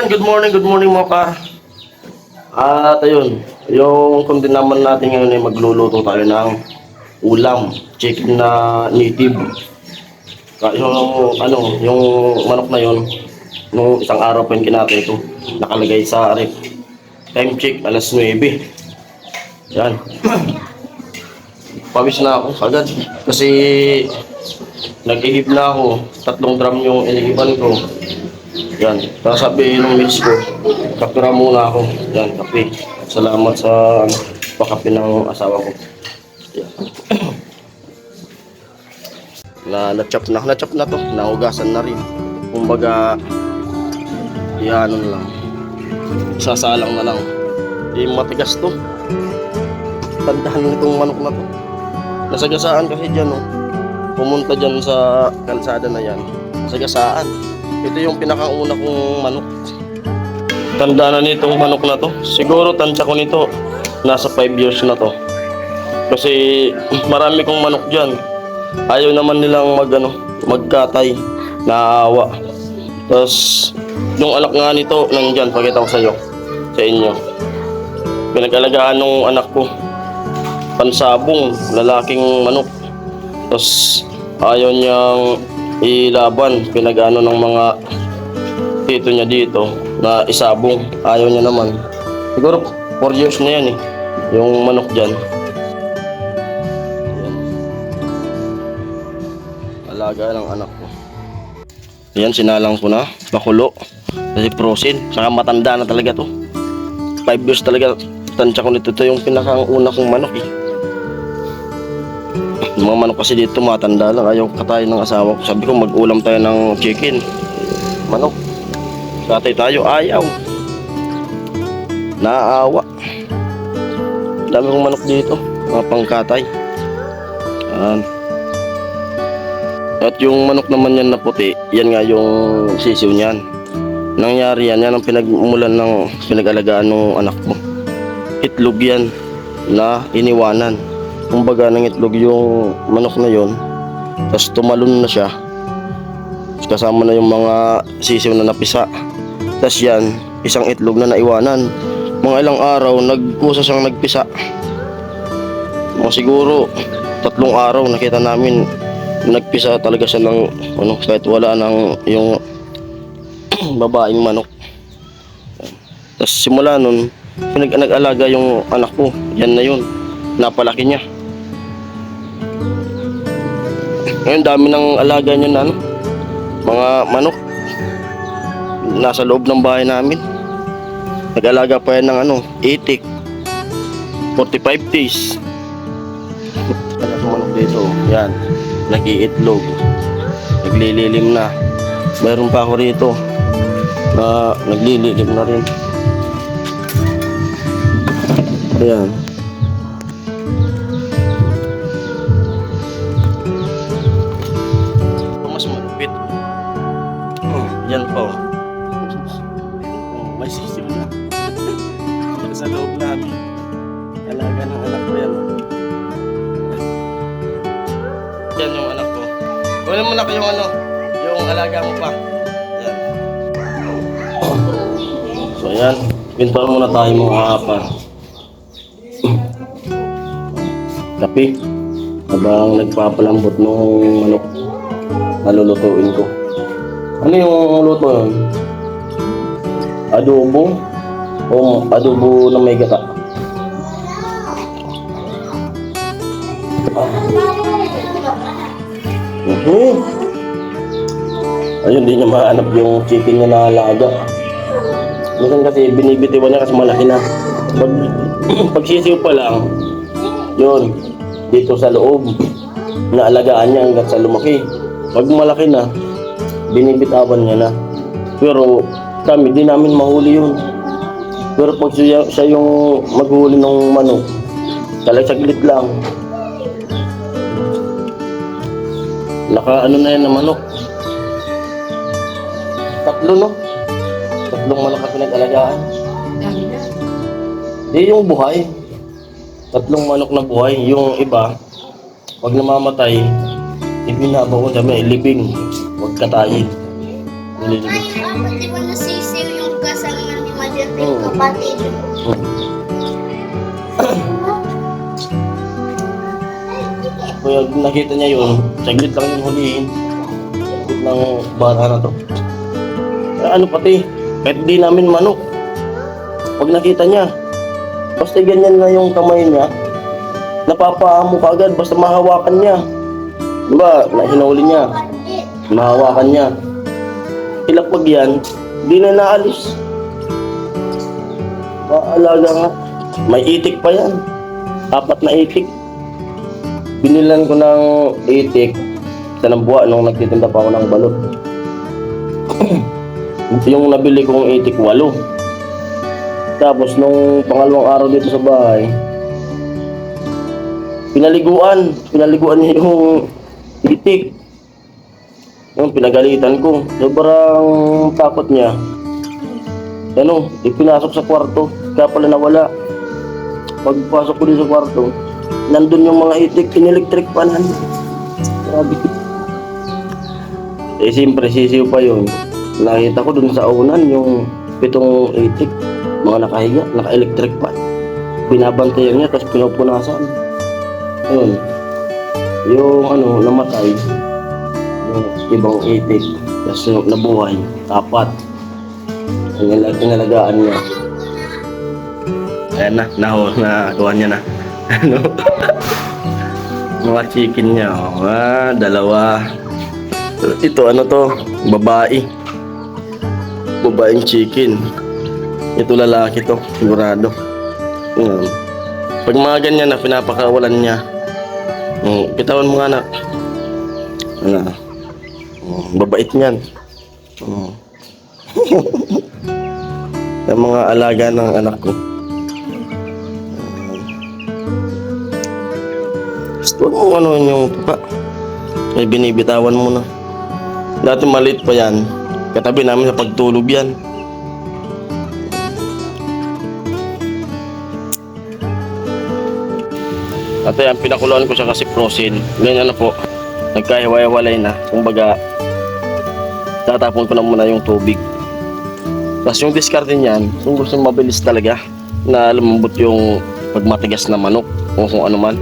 Yan, good morning mga par. At ayun, yung kundi naman natin ngayon ay magluluto tayo ng ulam, chicken na native. Yung manok na yun, nung isang araw pa yung kinatay ito, nakalagay sa rep. Time check, alas 9. Yan. Pawis na ako agad kasi nag-ihip na ako, 3 drum yung inihipan ko. Yan, tapos sabi nung miss ko, kapira muna ako. Yan, kape. Salamat sa pakape ng asawa ko. Yan. Na-chop na to, nahugasan na rin. Kumbaga, yan lang. Sasalang na lang. Matigas to. Tandahan nitong manok na to. Nasagasaan kasi dyan, no. Pumunta dyan sa kalsada na yan. Nasagasaan. Ito yung pinakauna kong manok. Tanda na nitong manok na to. Siguro tansya ko nito nasa 5 years na to. Kasi marami kong manok dyan. Ayaw naman nilang magkatay. Naawa. Tapos yung anak nga nito nandyan, pakita ko sa inyo. Pinag-alagaan ng anak ko. Pansabong, lalaking manok. Tapos ayaw niyang ilaban, pinag-ano ng mga tito niya dito na isabong, ayaw niya naman. Siguro 4 years na yan yung manok dyan. Ayan. Alaga ng anak ko. Ayan, sinalang ko na, pakulo kasi frozen, saka matanda na talaga to. 5 years talaga, tansya ko nito. Ito yung pinakauna kong manok Yung mga manok kasi dito matanda lang, ayaw katayin ng asawa ko. Sabi ko mag-ulam tayo ng chicken, manok. Katay tayo, ayaw. Naawa. Dami kong manok dito, mga pangkatay. At yung manok naman yan na puti, yan nga yung sisiw niyan. Nangyari yan ang pinagmulan ng pinag-alagaan ng anak ko. Itlog yan na iniwanan. Kumbaga ng itlog yung manok na yon, tapos tumalon na siya, kasama na yung mga sisiw na napisa. Tapos yan, isang itlog na naiwanan. Mga ilang araw nagkusa siyang nagpisa. Mga siguro 3 araw nakita namin nagpisa talaga siya ng kahit wala nang yung babaeng manok. Tapos simula nun nag-alaga yung anak ko, yan na yun, napalaki niya. Ngayon dami ng alaga niya na mga manok nasa loob ng bahay namin. Nag-alaga pa yan ng itik 45 days. Ano sa manok dito, yan, nag-iitlog, naglililim na. Mayroon pa ako rito na naglililim na rin. Ayan. Mas malupit. Yan po. May sisiw na. Sa loob namin. Alaga ng anak ko yan. Yan yung anak ko. Wala mo na yung yung alaga mo pa. Yan. So yan. Pintuan muna tayo mga kapar. Kape habang nagpapalambot ng manok na lulutuin ko. Ano yung luto yun? Adobo o adobo na may gata? Ayun, hindi niya mahanap yung chicken niya na alaga. Minsan kasi binibitiwan niya kasi malaki na. Pag sisiw pa lang, yun, dito sa loob, naalagaan niya hanggang sa lumaki. Pag malaki na, binibitawan niya na. Pero kami, di namin mahuli yun. Pero pag siya yung maghuli ng manok, talagang saglit lang. Na yan na manok. 3, no? 3 manok na pinag-alagaan. Di yung buhay. 3 manok na buhay. Yung iba, pag namamatay, ibinabaw ko sabi, libing. Huwag katayin. Ay, hindi mo nasisiw yung gas Hmm. kapatid. Kaya nakita niya yun, saglit lang yung hulihin. Saglit lang bata na to. Ano pati, kahit di namin manok. Pag nakita niya, basta ganyan na yung kamay niya, napapaamo ka agad basta mahawakan niya. Diba, hinahuli niya, mahawakan niya. Ilapag yan, di na naalis. Maalaga nga. May itik pa yan. 4 na itik. Binilan ko ng itik sa Nambuwa nung nagtitinda pa ako ng balot. Yung nabili kong itik 8. Tapos nung pangalawang araw dito sa bahay, pinaliguan niya yung itik. Yung pinagalitan ko. Sobrang takot niya. Ipinasok sa kwarto. Kaya pala nawala. Pagpasok ko din sa kwarto, nandun yung mga itik, in-electric panan. Grabe. Siyempre, sisiw pa yun. Nakita ko dun sa unan yung 7 itik. Mga nakahiga, naka-electric pan. Binabantayan niya, tapos pinupunasan. Yun. Yung namatay. Yung ibang itik. Tapos nabuhay. 4. Inalagaan niya. Ayan na, nagawa niya na. Mga chicken niya. Dalawa. Ito, to? Babae. Babaeng chicken. Ito lalaki to, sigurado. Pag mga ganyan na, pinapakawalan niya. Kitawan mo nga na. Babait niyan. Yung mga alaga ng anak ko. Gusto mo yung tuka. Ay binibitawan mo na. Dati maliit pa yan. Katabi namin sa pagtulog yan. At yan, pinakuluan ko siya kasi frozen. Ngayon po, nagkahiwa-hiwalay na. Kumbaga, tatapon ko na muna yung tubig. Tapos yung discard niyan, kung gusto mabilis talaga na lumambot yung pagmatigas na manok o kung ano man,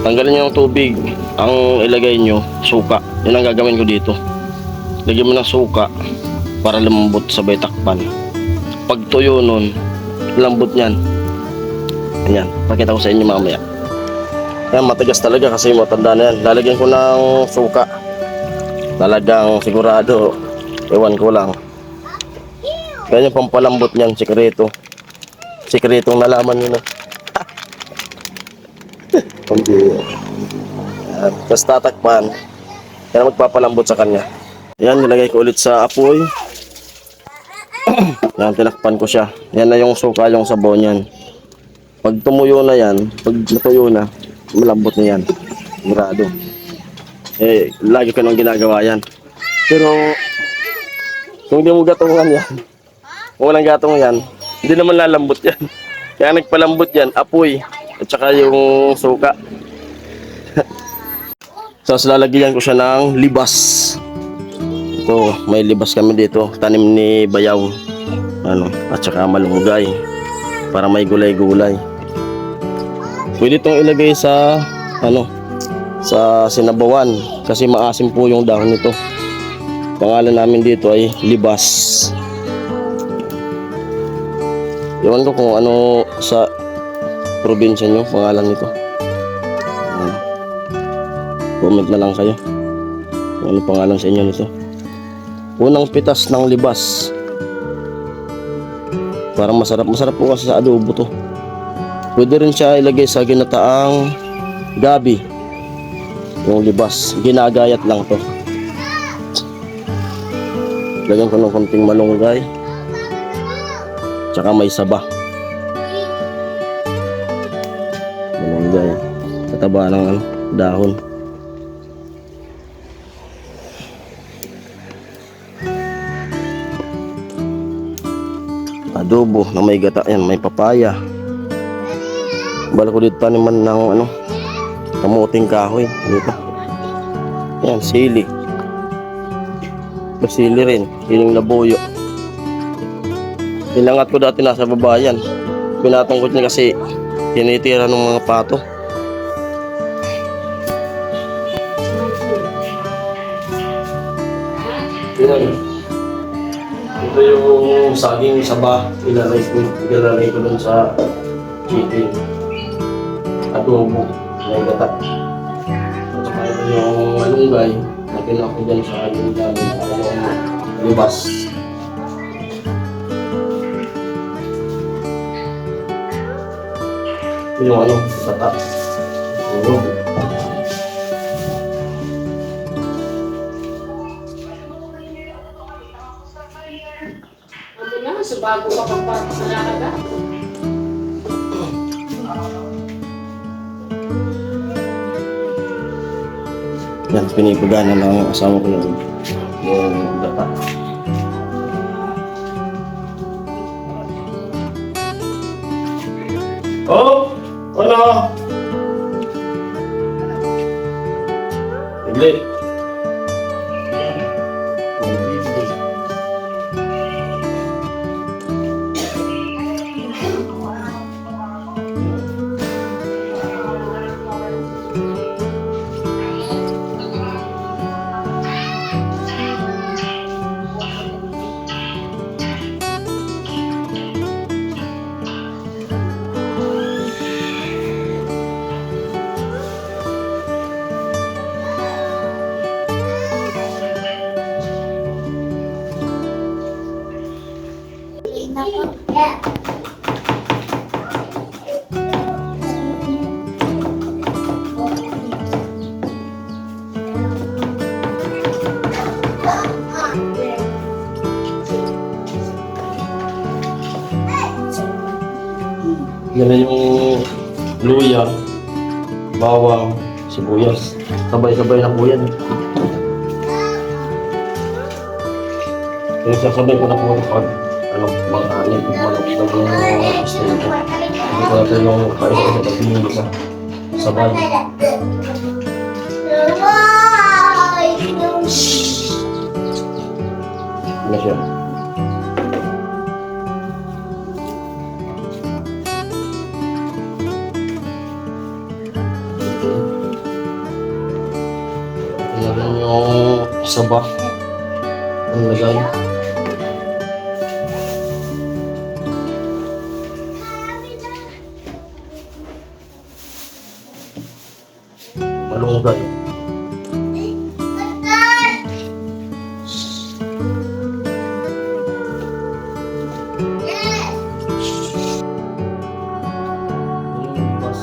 tanggalin nyo yung tubig. Ang ilagay nyo, suka. Yun ang gagawin ko dito. Lagyan mo ng suka para lumambot sabay takpan. Pag tuyo nun, lambot nyan. Ayan, pakita ko sa inyo mamaya. Ayan, matigas talaga kasi matanda na yan. Lalagyan ko ng suka. Talagang sigurado, ewan ko lang. Kaya yung pampalambot niyan, sikreto. Sikretong nalaman nyo na. Tapos tatakpan. Kaya magpapalambot sa kanya. Yan, nilagay ko ulit sa apoy. Yan, tinakpan ko siya. Yan na yung suka, yung sabaw niyan. Pag tumuyo na yan, pag natuyo na, malambot na yan. Sigurado. Lagi ko nang ginagawa yan. Pero, kung di mo gatungan yan, kung walang gatong yan, hindi naman lalambot yan. Kaya nagpalambot yan, apoy, at saka yung suka. Tapos lalagyan ko siya ng libas. Ito, may libas kami dito, tanim ni Bayaw. At saka malunggay, para may gulay-gulay. Pwede itong ilagay sa, sa sinabawan, kasi maasim po yung dahon nito. Pangalan namin dito ay libas. Ewan ko kung ano sa probinsya nyo pangalan nito. Comment na lang kayo kung ano pangalan sa inyo nito. Unang pitas ng libas. Parang masarap po kasi sa adobo to. Pwede rin siya ilagay sa ginataang gabi. Yung libas, ginagayat lang to. Lagyan ko ng konting malunggay. Tsaka may saba. Malunggay. Kataba ng dahon. Adobo na may gata. Yan, may papaya. Bala ko dito taniman ng kamuting kahoy. Dito. Yan, sili. Basili rin. Siling labuyo. Pinangat ko dati nasa baba yan. Pinatungkot niya kasi tinitira ng mga pato. Yan. Ito yung saging saba. Ilalagay ko dun sa chicken. Adobo. May gata. At saka ito yung malunggay. Natin ako dyan sa yung namin. Yung libas. Ito yung ano, gata. Tulog. Ano na, so bago ka pa sa naraga? Yan, pinipagana ng asawa ko yung gata. Oh! Ano? Iglit. Yan na yung luya, bawang, sibuyas. Sabay-sabay na po yan. Yung sasabay ko na po pag mga anin, manok na mga style ko. Hindi ko natin yung kaisa sa tabi yung isa. Sabay. Ano siya? Yan yung saba. Ang lagay. Malunggay. Yung bas.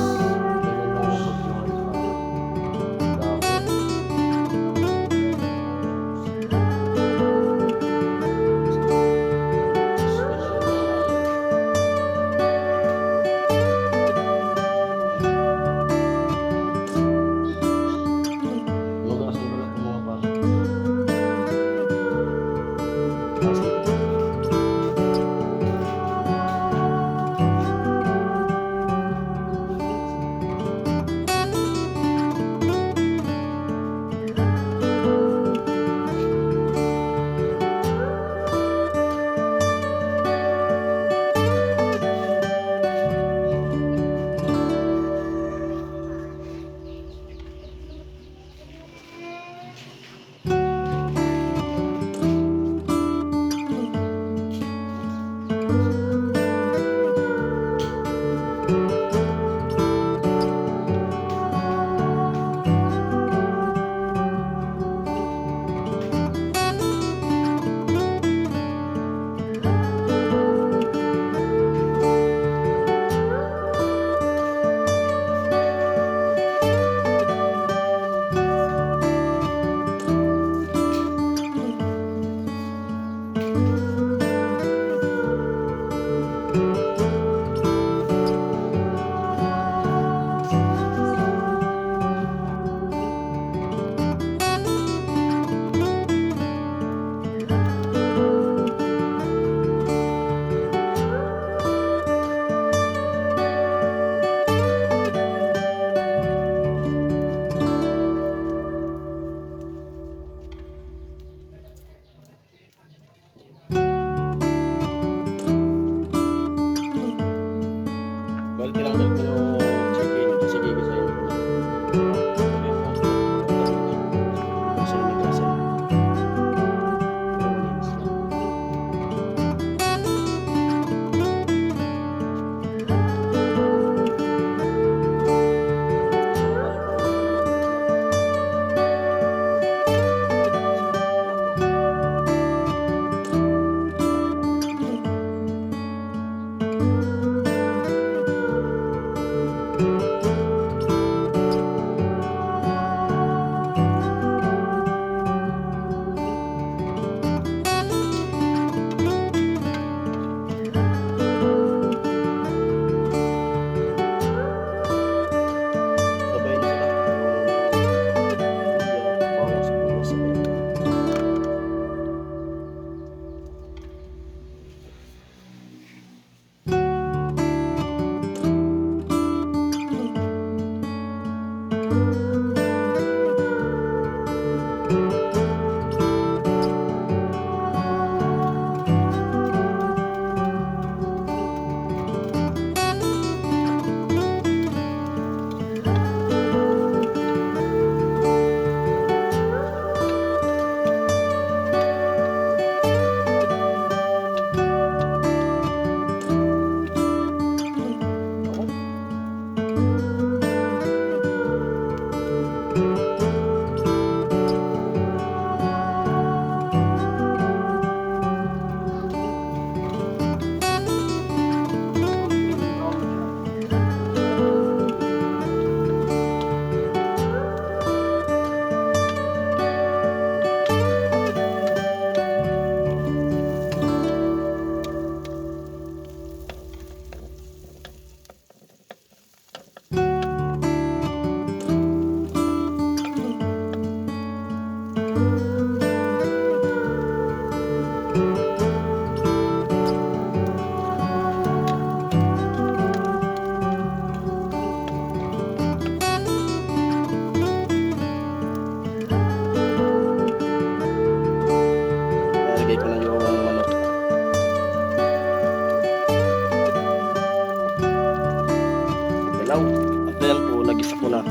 Now, at then po, nagisa ko na.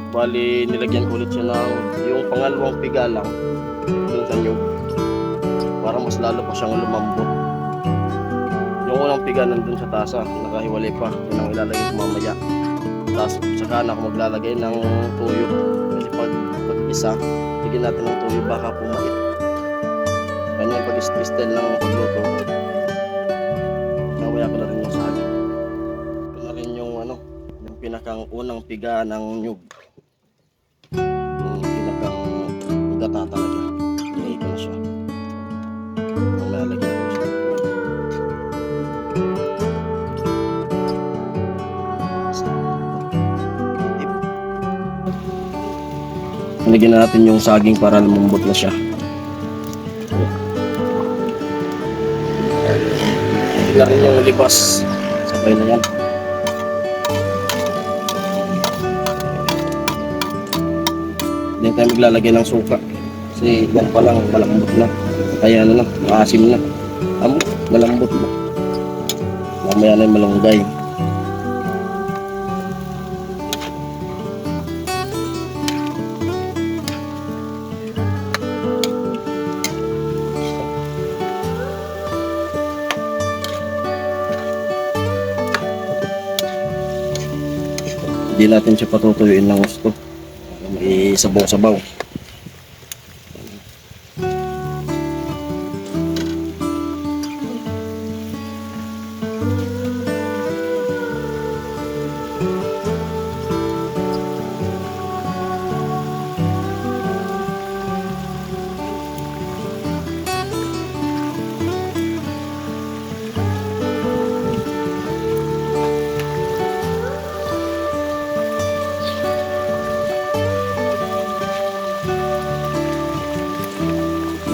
Bali, nilagyan ko ulit siya ng yung pangalawang piga lang dun sa nyug. Para mas lalo pa siyang lumambot. Yung unang piga nandun sa tasa, nakahiwalay pa. Yun ang ilalagay ko mamaya. Tapos, saka na ako maglalagay ng tuyo. Kasi pag isa, bigyan natin ng tuyo, baka pumait. Ganyan pag-style ng pagluto. Mamaya ko na rin yung saging. Ito na rin yung yung pinakang unang piga ng nyug. Yung pinakang gata talaga. Ilagay ko na siya. Mamaya lagyan ko na siya. Lagyan na natin yung saging para lumambot na siya. Lagyan rin yung libas. Sabay na yan. Hindi tayo maglalagay ng suka. Kasi yan pa lang, malambot na. Kaya maasim na. Malambot na. Mamaya na yung malunggay. Hindi natin siya patutuyuin ng gusto. May sabaw-sabaw.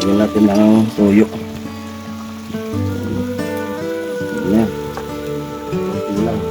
Lagyan natin ng toyo. Ayan. Kunti lang.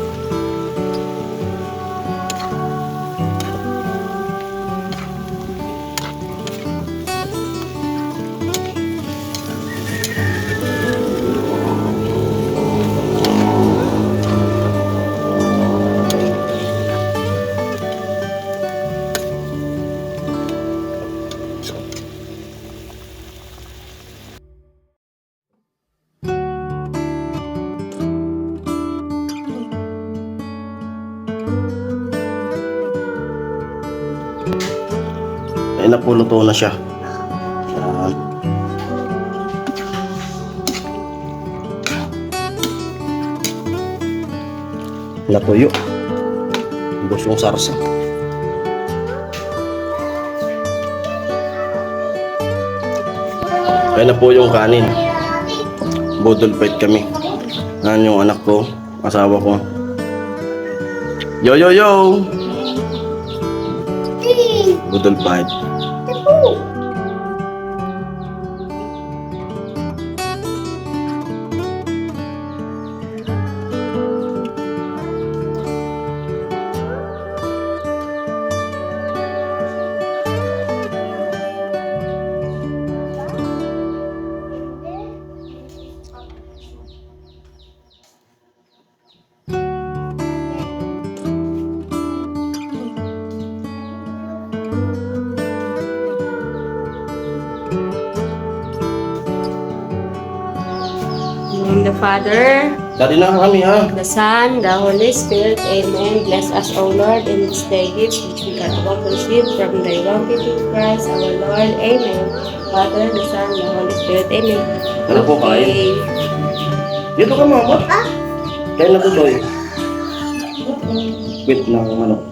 Ay, napuluto na siya. Yan. Natuyo. Ubos yung sarsa. Ay na po yung kanin. Budol fight kami. Yan yung anak ko, asawa ko. Yo yo yo! Budol fight. In the Father, Dati na kami ha. the Son, the Holy Spirit. Amen. Bless us, O Lord, in this day gift which we are about to receive from thy bounty through Christ our Lord. Amen. Father, the Son, the Holy Spirit. Amen. Ano po kain? Dito ka mama. Kaya na to Joy. Wait na manok.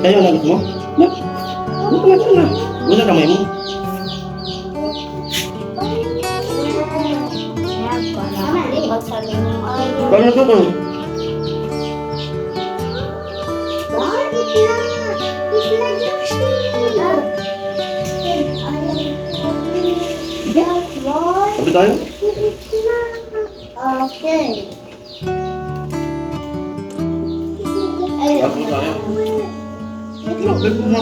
Kayo nagot mo? Na? Na. Wala kamay mo. Kaya na to to. Sabi tayo? Okay. Sabi tayo? Sabi mo na.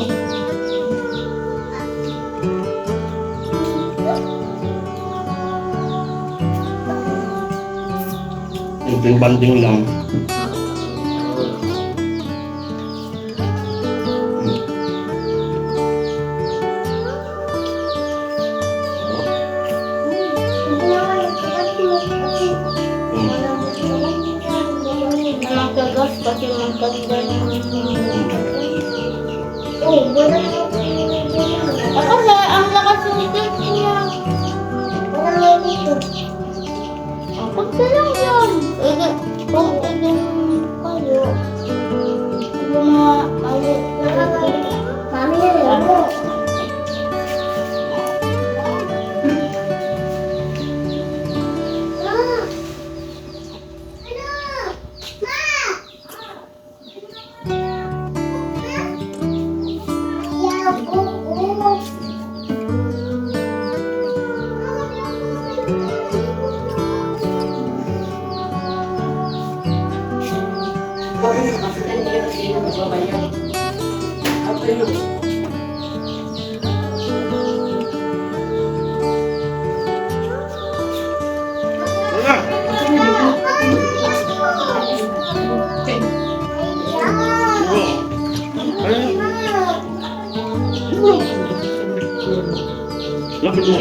Simpleng banding lang. Nakagas pati magkanda oh, wala kasi ang lakas ng tit niya. Wala dito. Pagka lang yan. Kung kayo. Yung mga mami na lang. Lapit mo.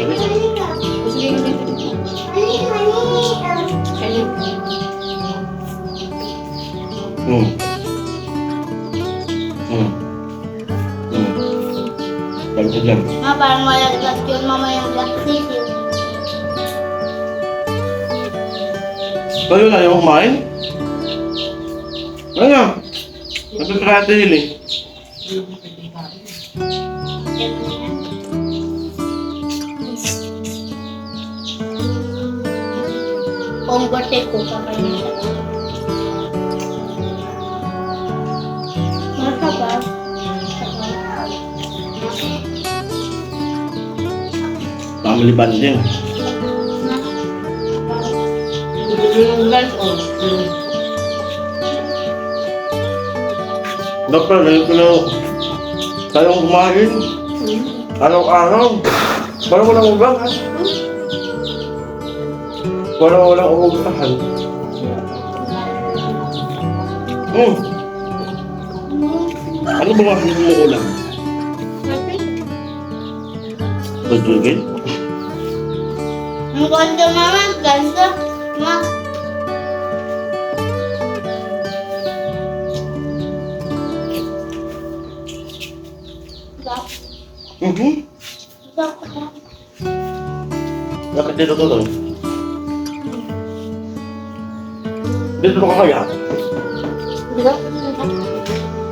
Lapit lang. Ma, parang malaglag yun mamayang plastic yun. Kayo na yung kumain? Ano? Nagkakatahil eh. Ponggote ko kakainin sa masarap. Family bonding. Dapat ganito na tayong kumain. Araw-araw. Parang walang ugang ha. Parang walang ugahan. Ano ba mga hindi mo ulam? Pagdugin? Ang ganda mama, ganda. Ma. Bakit dito to doon? Dito ka kaya?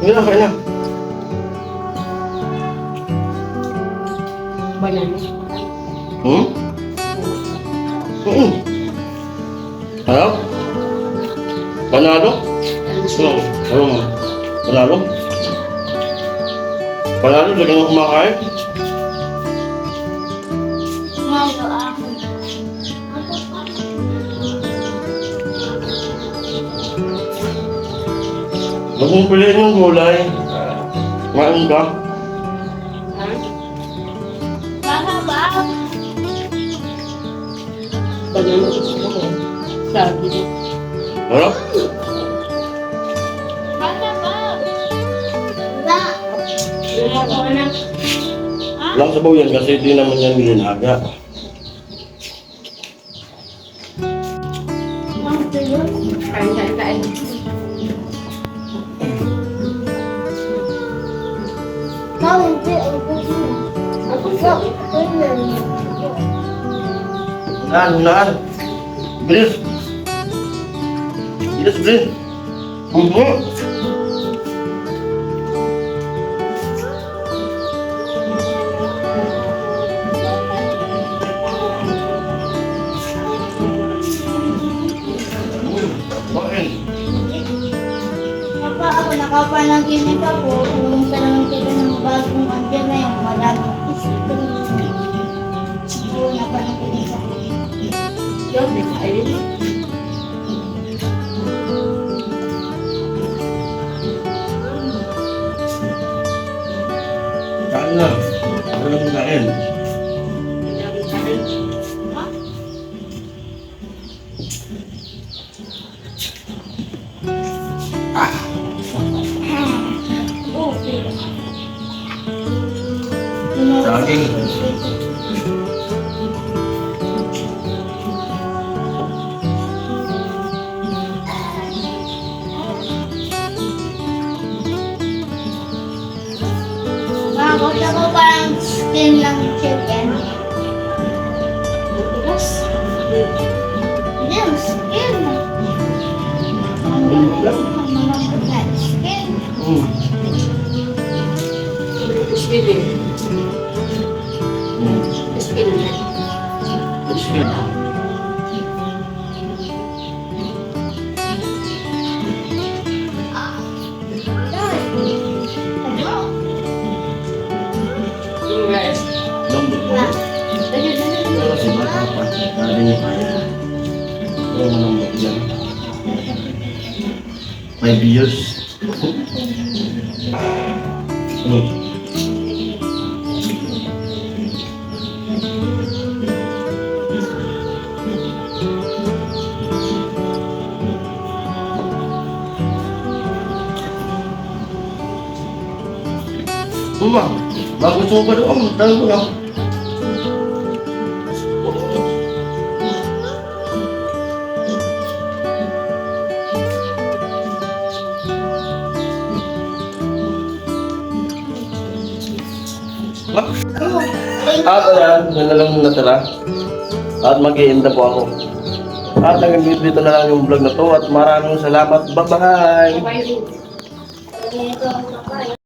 Hindi na, kaya na. Banana. Ano? Panalo? Ano mo? Panalo? Panalo, lagi mo kumakain? Huwag mong piliin yung gulay. Kumain ka. Mahaba. Banana gusto ko. Sabi. Ano? Mahaba. Wala. Wala. Lang sabaw yan kasi di naman yan nilinaga. Kain. Naan. Bilis. Bilis. Bumbu. Bakit? Papa, ako nakapanaginip ako. Pumunta naman sila ng bagong andyan na yung malamang spring. Oo, napanaginip ako. Yun, ayun. Kain na. Ano lang kain? Saging. Gusto ko parang skin ng chicken. Matigas. Hindi, ang skin. Ang malambot na skin. Crispy din. Crispy na. Crispy. Yes. Lambot. Pero si bata pa. Dali niya kaya. Pero malambot yan. 5 years. Bagus mo pa doon. Tayo mo lang. At ayan, yun na lang yung natira. At mag-i-end na po ako. At hanggang dito na lang yung vlog na to. At maraming salamat. Bye-bye! Bye. Dito ang kapay.